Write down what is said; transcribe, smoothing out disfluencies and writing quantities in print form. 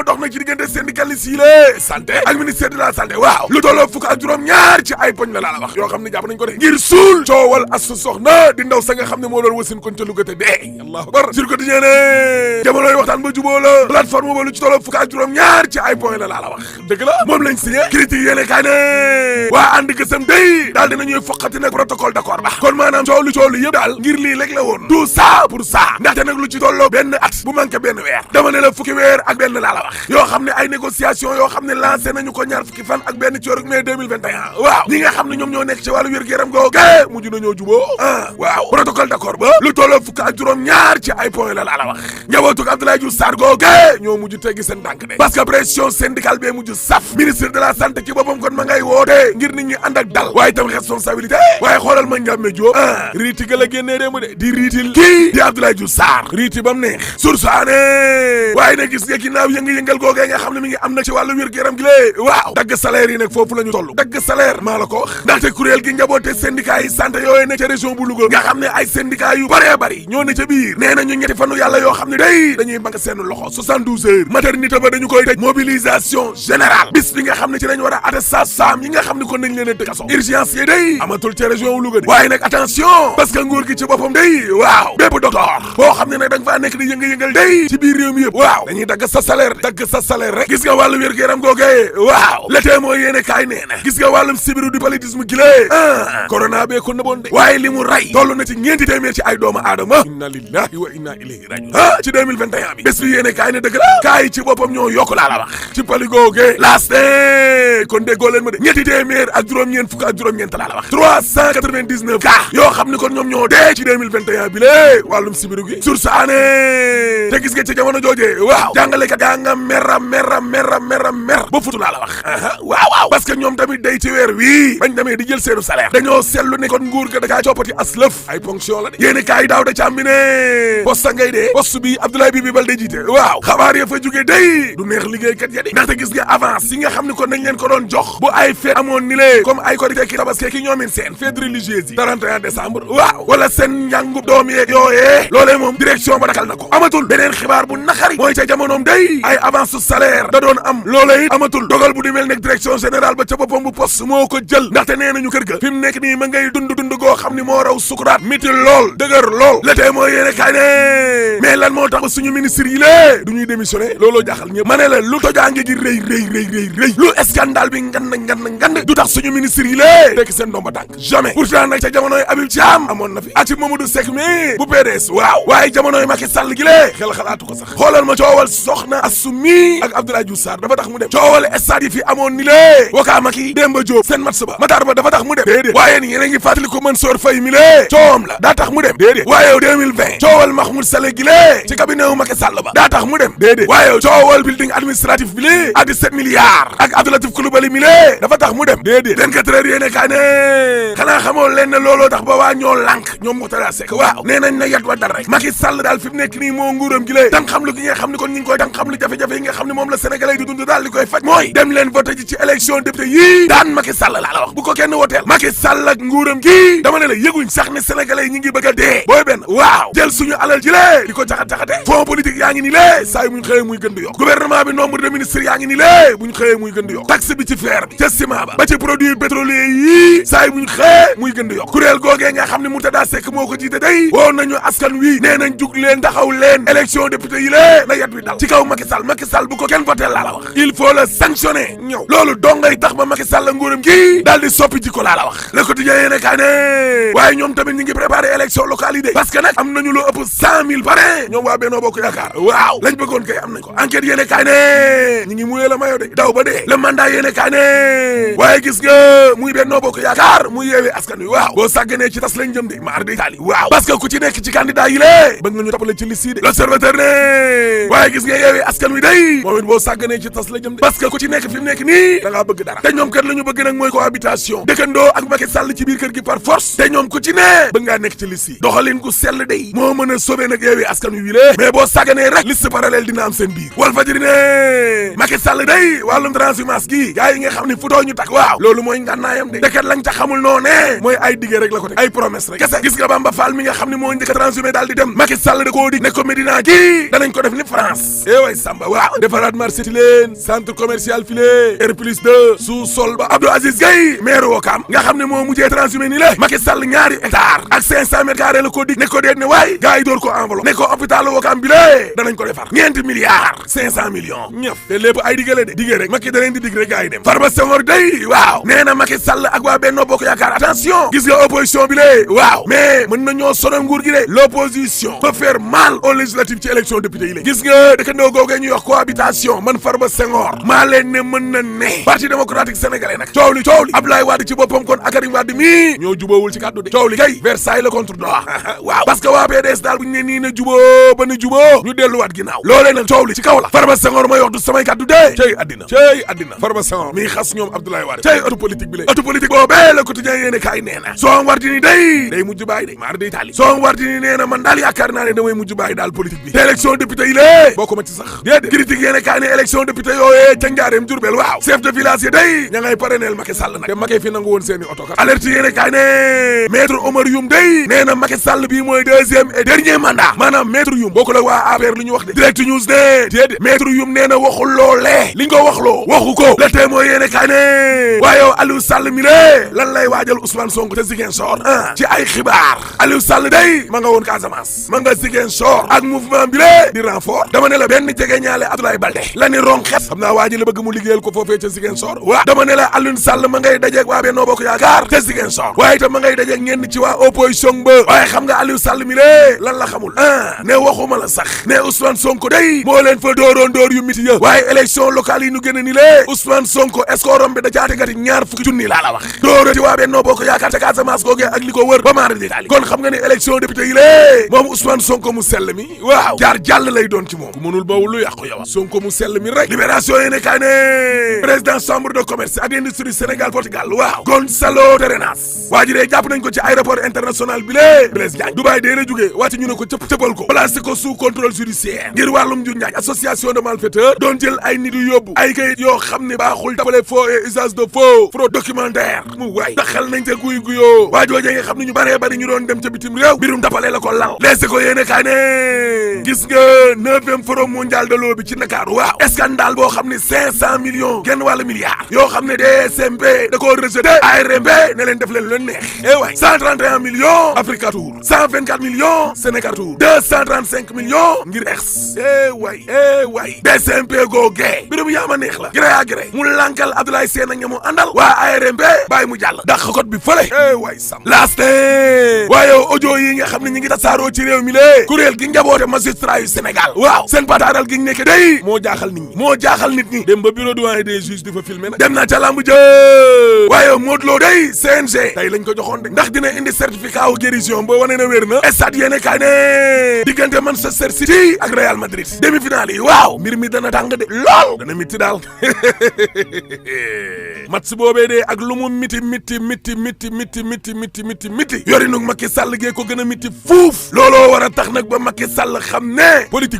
moo dox nag ci diggante syndicaliste yi la santé ak ministère de la santé waaw lu tolloo fukk ak juróom-ñaar ci ay poñ la laa la wax yoo xam ne jàpp nañ ko de ngir suul coowal Astou Sokhna di ndaw sa nga xam ne moo doon wasin kon ca Louga te dee allahu akbar sur quotidien ne jamonoy waxtaan ba juboo la plateforme ba lu ci tolloo fukk ak juróom-ñaar ci ay point la laa la wax dëgg la moom lañ signé critique yéene kaay ne waa ànd gësam day daal dinañuy foqati nag protocole d'accord ba kon maanaam coow lu yëpp daal ngir lii rek la woon tout ça pour ça ndaxte nag lu ci tolloo benn at bu manqué benn weer dama ne la fukki weer ak benn laa la wax yoo xam ne ay négociation yoo xam ne lancé nañu ko ñaar fukki fan ak benn ci weeru mai 2021 waaw ñi nga xam ne ñoom ñoo nekk ci wàllu wér-gu-yaram googe mujj nañoo juboo waaw protocole d'accord ba lu tolloo fukk ak juróom-ñaar ci ay point la la wax njabootuk Abdoulaye Diouf Sarr googe ñoo mujj teggi seen tànk de parce que pression syndicale bee mujj saf ministre de la santé ci boppam kon ma ngay woote ngir nit ñi ànd ak dal waaye tam responsabilité waaye xoolal ma njàmme Diop riiti ga la génnee démb de di riitil kii di Abdoulaye Diouf Sarr riiti bam neex sursaane waaye nag gis nga ginnaaw yënga-yëngal googee nga xam ne mi ngi am na ci wàllu wér-gu-yaram gi lée waaw dagg salaire yi nag foofu la ñu toll dagg salaire maa la ko wax ndaxte kuréel gi njaboote syndicat yi santé yooyu ne ca région bu Louga nga xam ne ay syndicat yu bëree bëri ñoo ne ca biir nee nañu ñetti fanu yàlla yoo xam ne day dañuy bank seen loxo 72 heures maternité ba dañu koy tëj mobilisation générale bis bi nga xam ne ci lañ war a attestation saam yi nga xam ne kon nañ leen a tëj kaso urgence yi day amatul ca région wu Louga de waaye nag attention parce que nguur gi ci boppam day waaw bépp docteur boo xam ne nag da nga faa nekk di yënga-yëngal day ci biir réew mi yëpp waaw dañuy dagg sa salaire rek gis nga wàllu wér-gu-yaram googee waaw le témoin yéene kaay nee na gis nga wàllum sibiru du paludisme gi lée corona bee ko nëboon de waaye li mu ray toll na ci ñeenti téeméer ci ay doomu aadama inna lillahi wa inna ilayhi rajiun ci 2021 bi bés bi yéene kaay ne dëgg la kaay ci boppam ñoo yokk laa la wax ci pali googee laas kon déggoo leen ma de ñetti téeméer ak juróom-ñeent fukk ak juróom-ñeent laa la wax 399 cas yoo xam ne kon ñoom ñoo dee ci 2021 bi lée wàllum sibiru gi source aané te gis nga ci jamono joojee waaw jàngalekat yaa nga mer ba futu laa la wax waaw parce que ñoom tamit day ci weer wii bañ demee di jël seenu salaire dañoo seetlu ne kon nguur ga da caa coppati aslëf ay ponction la de yéeni kaay daaw da càmbi ne poste ngay dee poste bi Abdoulaye Bibi Baldé jiite waaw xabaar ya fa jóge day du neex liggéeykat ya di ndaxte gis nga avance yi nga xam ne kon nañ leen ko doon jox bu ay fête amoon ni lee comme ay korité ki tabaski ki ñoomin seen fête religieuse yi 31 décembre waaw wala seen njàngu doom yeeg yooyee loolee moom direction ba dakal na ko amatul beneen xibaar bu naqari mooy ca jamonoom day ay avance salaire da doon am loolee it amatul dogal bu di mel nekk direction générale ba ca boppam bu poste moo ko jël ndaxte nee nañu kër ga fi mu nekk nii ma ngay dund goo xam ni moo raw sukuraat miti lool dëgër lool la tey mooy yéene kaay ne mais lan moo tax ba suñu ministre yi lée du ñuy démissionné looloo jaaxal ñëpp ma ne la lu tojaange gi rëy lu scandale bi ngand du tax suñu ministre yi lée tekk seen ndomba tànk jamais pourtant nag ca jamonoy Habib Thiam amoon na fi ak ci Mamadou Seck mi bu PDS waaw waaye jamonoy Macky Sall gi lée xel xalaatu ko sax xoolal ma coowal soxna Astou mi ak Abdoulaye Diouf Sarr dafa tax mu dem coowal stade yi fi amoon ni lée Waka Macky Demba Diop seen match ba Matar Ba dafa tax mu dem déedéet waaye ni yéen a ngi fàttali ko Mansour Faye mi lée coowam la daa tax mu dem déedéet waaye 2020 coowal Mahmoud Saleh gi lée ci cabinet wu Macky Sall ba daa tax mu dem déedéet waaye coowal building administratif bi lée ak 17 milliards ak Abdoulatif Coulibaly mi lée dafa tax mu dem déedéet 24 heures yéene kaa ne xanaa xamoo leen ne looloo tax ba waa ñoo lànk ñoom Mourtada Seck waaw nee nañ na yat wa dal rek Macky Sall daal fi mu nekk nii moo nguuram gi lée dang xam lu gi nga xam ne kon ñu ngi koy dang xam lu jafe-jafe yi nga xam ne moom la sénégalais di dund daal li koy faj mooy dem leen voté ji ci élection député yii daan Macky Sall laa la wax bu ko kenn woteel Macky Sall ak nguuram gi dama ne la yëguñ sax ne sénégalais yi ñi ngi bëgg a dee booy benn waaw jël suñu alal ji lée di ko jaxat-jaxate fonds politique yaa ngi ni lée saa yi buñ xëyee muy gën di yokk gouvernement bi nombre de ministres yaa ngi ni lée buñ xëyee muy gën di yokk taxe bi ci fer bi ca ciment ba ci produit pétrolier yii saa yi buñ xëyee muy gën di yokk kuréel googee nga xam ne Mourtada Seck moo ko jiite day woo nañu askan wi nee nañ jug leen taxaw leen élection député yi lée na yat wi dal ci kaw Macky Sall bu ko kenn voté laa la wax il faut le sanctionner ñëw loolu dongay tax ba Macky Sall nguuram gi daal di soppi jikko laa la wax Le Quotidien yéene kaa ne waaye ñoom tamit ñi ngi préparé élection locale yi de parce que nag am nañu lu ëpp 100 000 parrain ñoom waa Benno Bokk Yaakaar waaw lañ bëggoon kay am nañ ko enquête yéene kaa ne ñi ngi muyee la mayo de daw ba dee le mandat yéene kaa ne waaye gis nga muy Benno Bokk Yaakaar muy Yewwi Askan Wi waaw boo sàgganee ci tas lañ jëm de maar de taali waaw parce que ku ci nekk ci candidat yi lée bëgg nga ñu toppale ci liste yi de L'Observateur ne waaye gis nga Yewwi Askan Wi day moom it boo sàgganee ci tas la jëm de parce que ku ci nekk fi mu nekk nii da ngaa bëgg dara te ñoom kat la ñu bëgg nag mooy cohabitation dëkkandoo ak Macky Sall ci biir kër gi par force te ñoom ku ci ne bëgg ngaa nekk ci liste yi doxalin ku sell day moo mën a sauver nag Yewwi Askan Wi lée mais boo sàgganee rek liste parallèle dina am seen biir Walfadjri ne Macky Sall day wàllum transhumance gi gars yi nga xam ne futoo ñu tak waaw loolu mooy ngànnaayam de dëkkat lañ ca xamul noo ne mooy ay diggee rek la ko teg ay promesse rek kese gis nga Bamba Fall mi nga xam ne moo njëkk a transhumé daal di dem Macky Sall da koo dig ne ko Médina gi danañ ko def ni France way Samba waaw defar defaraat marché ti leen centre commercial filé R+2 sous-sol ba Abdou Aziz Gueye maire Ouakam nga xam ne moo mujjee transhumé ni la Macky Sall ñaari hectare ak 500 mètres carrés la ko dig ne ko déet ne waay gars yi door ko enveloppe ne ko hôpital Ouakam bi lée danañ ko defar 5 milliards 500 millions ñëf te lépp ay digale de digee rek Macky da leen di dig rek gars yi dem Farba Senghor day waaw nee na Macky Sall ak waa Benno Bokk Yaakaar attention gis nga opposition bi lée waaw mais mën nañoo sonal nguur gi de l'opposition peut faire mal aux législatives ci élection député yi lée gis nga dëkkandoo googee ñuy wax cohabitation man Farba Senghor maa leen ne mën na ne parti démocratique sénégalais nag coow li Abdoulaye Wade ci boppam kon ak Karim Wade mi ñoo jubóowul ci kàddu de coow li kay Versailles la contre droit waaw parce que waa PDS daal bu ñu ne nii na jubóo ba na jubóo ñu delluwaat ginnaaw loolee nag coow li ci kaw la Farba Senghor mooy wax du samay kàddu de cey addina Farba Senghor mi xas ñoom Abdoulaye Wade cey auto politique bi lé auto politique boobee le quotidien yéene kaay nee na soo war di ni day mujj bàyyi de maar day taali soo war di ni nee na man daal yaakaar naa ne damay mujj bàyyi daal politique bi te élection député yi lée boo ko ma ci sax déedéet critique yéene kaay ne élection député yooyee ca Njaareem Jurbel waaw chef de village yi day ña ngay parrainel Macky Sall nag te Macky fi nangu woon seeni oto kat alerte yéene kaay ne maître Omar Youm day nee na Macky Sall bii mooy deuxième et dernier mandat maanaam maître Youm boo ko la waa APR lu ñu wax de direct news ne déedéet maître Youm nee na waxul loolee liñ ko waxloo waxu ko le témoin yéene kaay ne waaye yow Aliou Sall mi lée lan lay waajal Ousmane Sonko te Ziguinchor ci ay xibaar Aliou Sall day ma nga woon Casamance ma nga Ziguinchor ak mouvement bi lée di renfort dama ne la benn jege ñaale Abdoulaye Baldé la ni ronxet xam naa waa ji la bëgg mu liggéeyal ko foofee ca Ziguinchor waa dama ne la Aliou Sall ma ngay dajeeg waa Benno Bokk Yaakaar te Ziguinchor waaye itam ma ngay dajeeg ñenn ci waa opposition ba waaye xam nga Aliou Sall mi lée lan la xamul ne waxuma la sax ne Ousmane Sonko day moo leen fa dooroon door yu miti ya waaye élection locale yi ñu gën a ni lée Ousmane Sonko escorom bi da caate gati ñaar fukki junni laa la wax doora ci waa Benno Bokk Yaakaar te Casamance googee ak li ko wër ba maara détaali kon xam nga ne élection député yi lée moom Ousmane Sonko mu sell mi waaw jaar jàll lay doon ci moom ku mënul bawul lu yàqu yow Sonko mu sell mi rek libération yéene kaay ne président chambre de commerce ak industrie Sénégal Portugal waaw Gonçalo Terenas waa ji dee jàpp nañ ko ci aéroport international bi lée Blaise Diagne Dubaï dee la jógee wàcc ñu ne ko cëppal ko placé ko sous contrôle judiciaire ngir wàllum ju njaaj association de malfaiteurs doon jël ay nit yu yóbbu ay kayit yoo xam ne baaxul tabale faux et usage de faux fraude documentaire mu waay daxal nañ ca guy guyoo waa joojee nga xam ne ñu baree bari ñu doon dem ca bitim réew mbirum tapale la ko lal leese ko yéene kaay ne gis nga 9e forum mondial de l'eau bi ci Ndakaaru waaw scandale boo xam ne 500 millions genn wàlla milliards yoo xam ne DSMP da koo rejeté ARMP ne leen def leen lu leen neex waay 131 millions Africa Tour 124 millions Sénégal Tour 235 millions ngir ex waay DSMP googee mbirum yaama neex la gré à gré mu lankal Abdoulaye Sène ña mu àndal waa ARMP bàyyi mu jàll dàq kot bi fële waay sam laaste waaye audio yi nga xam ne ñi ngi tasaaroo ci réew mi lée kuréel gi njaboote magistrat yu Sénégal waaw seen pataaral gi nekk day moo jaaxal nit ñi dem ba bureau doyen des juges di fa filmer nag dem na ca lamb jë waaye Modou Lo day CNG tey lañ ko joxoon de ndax dina indi certificat wu guérison boo wane na wér na stade yéene kaay ne diggante Manchester City ak Real Madrid demi-finale yi waaw mbir mi dana tàng de lool dana mitti daal match boobee de ak lu mu miti yorinug Macky Sall gee ko gën a miti fuuf looloo war a tax nag ba Macky Sall xam ne politique